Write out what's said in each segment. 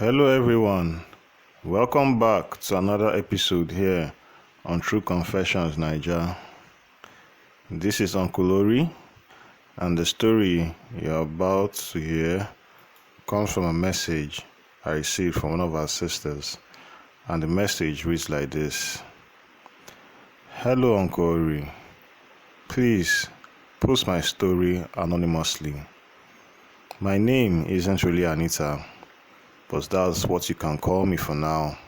Hello everyone, welcome back to another episode here on True Confessions Naija. This is Uncle Ori, and the story you're about to hear comes from a message I received from one of our sisters, and the message reads like this. Hello Uncle Ori, please post my story anonymously. My name isn't really Anita, but that's what you can call me for now.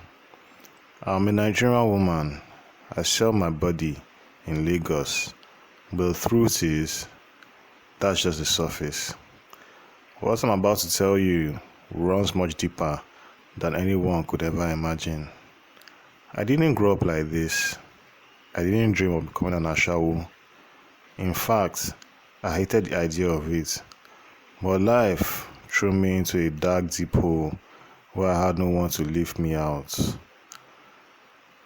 I'm a Nigerian woman. I sell my body in Lagos, but the truth is, that's just the surface. What I'm about to tell you runs much deeper than anyone could ever imagine. I didn't grow up like this. I didn't dream of becoming an ashawo. In fact, I hated the idea of it. But life threw me into a dark, deep hole where I had no one to lift me out.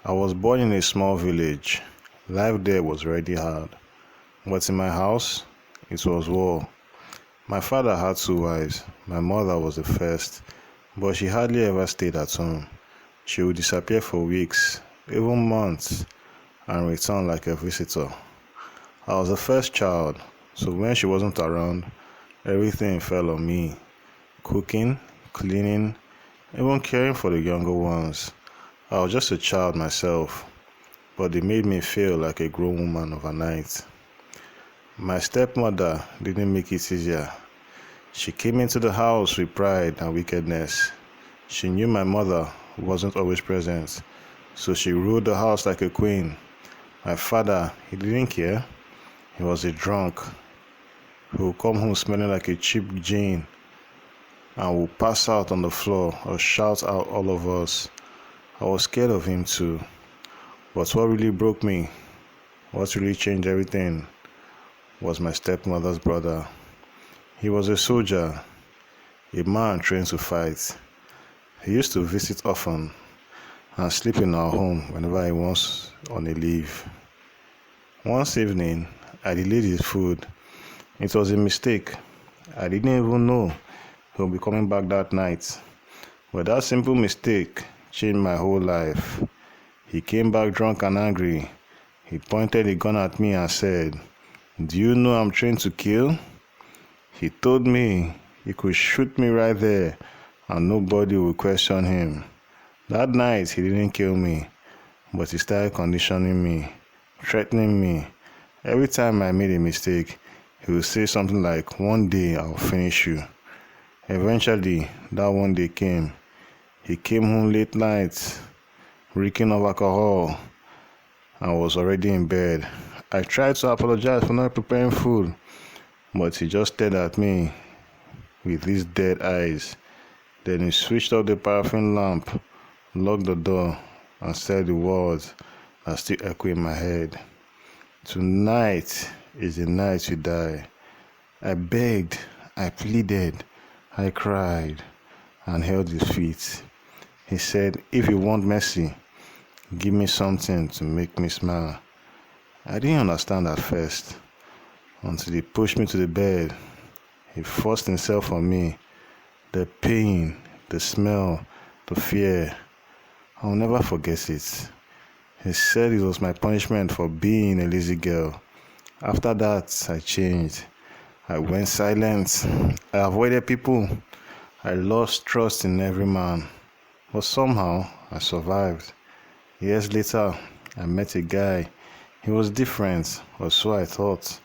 I was born in a small village. Life there was already hard. But in my house, it was war. My father had 2 wives. My mother was the first, but she hardly ever stayed at home. She would disappear for weeks, even months, and return like a visitor. I was the first child, so when she wasn't around, everything fell on me. Cooking, cleaning, even caring for the younger ones. I was just a child myself, but they made me feel like a grown woman overnight. My stepmother didn't make it easier. She came into the house with pride and wickedness. She knew my mother wasn't always present, so she ruled the house like a queen. My father, he didn't care. He was a drunk. He would come home smelling like a cheap gin and would pass out on the floor or shout out all of us. I was scared of him too. But what really broke me, what really changed everything, was my stepmother's brother. He was a soldier, a man trained to fight. He used to visit often and sleep in our home whenever he was on a leave. Once evening, I delayed his food. It was a mistake. I didn't even know he would be coming back that night. But that simple mistake changed my whole life. He came back drunk and angry. He pointed a gun at me and said, "Do you know I'm trained to kill?" He told me he could shoot me right there and nobody would question him. That night he didn't kill me, but he started conditioning me, threatening me. Every time I made a mistake, he would say something like, "One day I'll finish you." Eventually, that one day came. He came home late night, reeking of alcohol, and was already in bed. I tried to apologize for not preparing food, but he just stared at me with his dead eyes. Then he switched off the paraffin lamp, locked the door, and said the words that still echo in my head. "Tonight is the night you die." I begged, I pleaded, I cried, and held his feet. He said, "If you want mercy, give me something to make me smile." I didn't understand at first, until he pushed me to the bed. He forced himself on me. The pain, the smell, the fear, I'll never forget it. He said it was my punishment for being a lazy girl. After that, I changed. I went silent. I avoided people. I lost trust in every man. But somehow, I survived. Years later, I met a guy. He was different, or so I thought.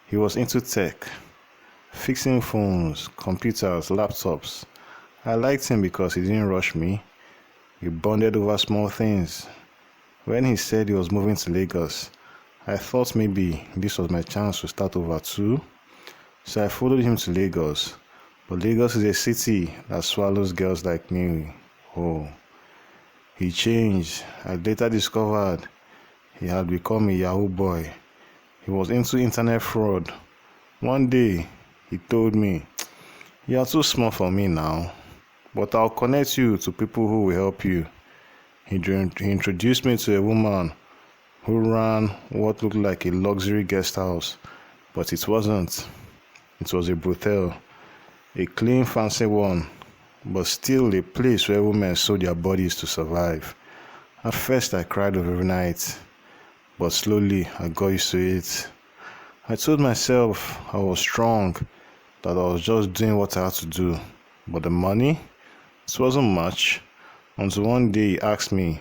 He was into tech, fixing phones, computers, laptops. I liked him because he didn't rush me. We bonded over small things. When he said he was moving to Lagos, I thought maybe this was my chance to start over too. So I followed him to Lagos. But Lagos is a city that swallows girls like me. Oh, he changed. I later discovered he had become a Yahoo boy. He was into internet fraud. One day, he told me, "You are too small for me now, but I'll connect you to people who will help you." He introduced me to a woman who ran what looked like a luxury guest house, but it wasn't. It was a brothel, a clean, fancy one, but still a place where women sold their bodies to survive. At first I cried every night, but slowly I got used to it. I told myself I was strong, that I was just doing what I had to do. But the money? It wasn't much. Until one day he asked me,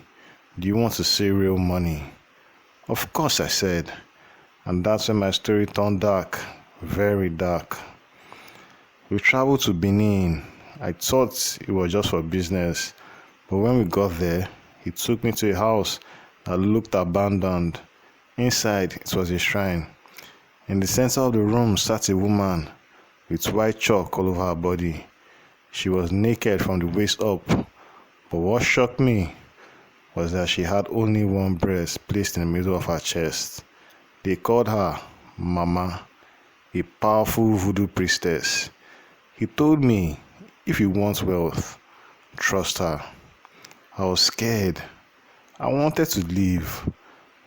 "Do you want to see real money?" Of course I said. And that's when my story turned dark, very dark. We traveled to Benin. I thought it was just for business. But when we got there, he took me to a house that looked abandoned. Inside, it was a shrine. In the center of the room sat a woman with white chalk all over her body. She was naked from the waist up. But what shocked me was that she had only one breast placed in the middle of her chest. They called her Mama, a powerful voodoo priestess. He told me, if you want wealth, trust her. I was scared. I wanted to leave.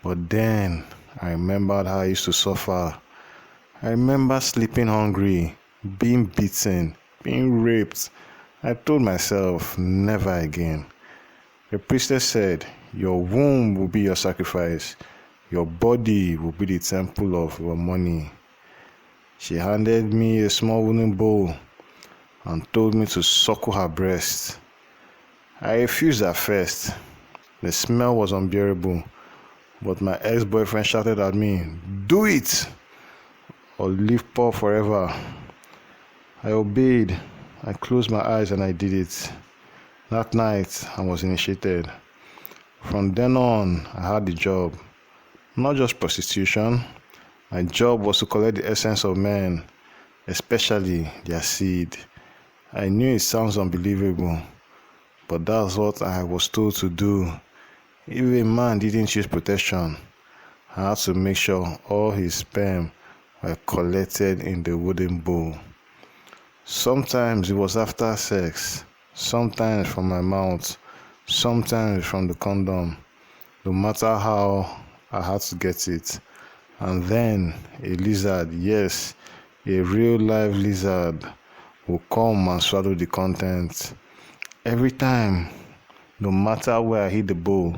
But then I remembered how I used to suffer. I remember sleeping hungry, being beaten, being raped. I told myself, never again. The priestess said, your womb will be your sacrifice. Your body will be the temple of your money. She handed me a small wooden bowl and told me to suckle her breast. I refused at first. The smell was unbearable, but my ex-boyfriend shouted at me, "Do it, or live poor forever." I obeyed. I closed my eyes and I did it. That night, I was initiated. From then on, I had the job. Not just prostitution. My job was to collect the essence of men, especially their seed. I knew it sounds unbelievable, but that's what I was told to do. If a man didn't choose protection, I had to make sure all his sperm were collected in the wooden bowl. Sometimes it was after sex, sometimes from my mouth, sometimes from the condom. No matter how, I had to get it. And then a lizard, yes, a real live lizard, will come and swallow the contents. Every time, no matter where I hit the bowl,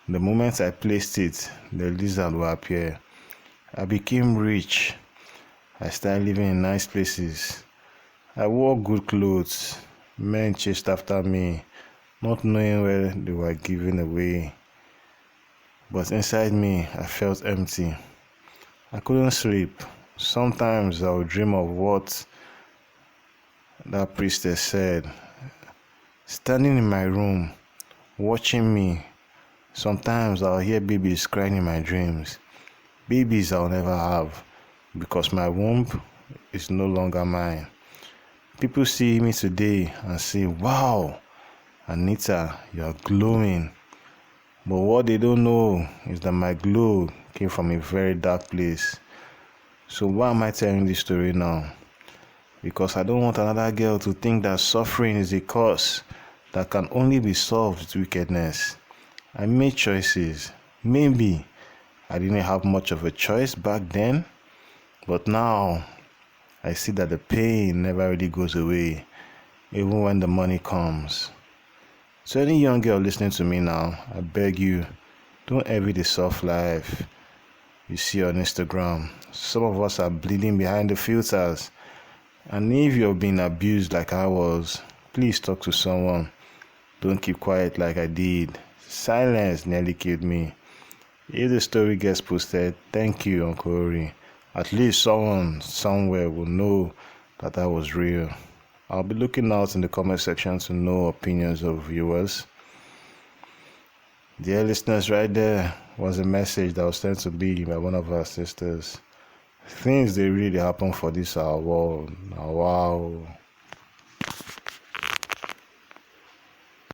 the moment I placed it, the lizard will appear. I became rich. I started living in nice places. I wore good clothes. Men chased after me, not knowing where they were giving away. But inside me, I felt empty. I couldn't sleep. Sometimes I would dream of what that priestess said, standing in my room, watching me. Sometimes I'll hear babies crying in my dreams. Babies I'll never have, because my womb is no longer mine. People see me today and say, "Wow, Anita, you're glowing." But what they don't know is that my glow came from a very dark place. So why am I telling this story now? Because I don't want another girl to think that suffering is a curse that can only be solved with wickedness. I made choices. Maybe I didn't have much of a choice back then, but now I see that the pain never really goes away, even when the money comes. So any young girl listening to me now, I beg you, don't envy the soft life you see on Instagram. Some of us are bleeding behind the filters. And if you're being abused like I was, please talk to someone. Don't keep quiet like I did. Silence nearly killed me. If the story gets posted, thank you, Uncle Ori. At least someone somewhere will know that I was real. I'll be looking out in the comment section to know opinions of viewers. Dear listeners, right there was a message that was sent to me by one of our sisters. Things they really happen for this our world. Now, wow.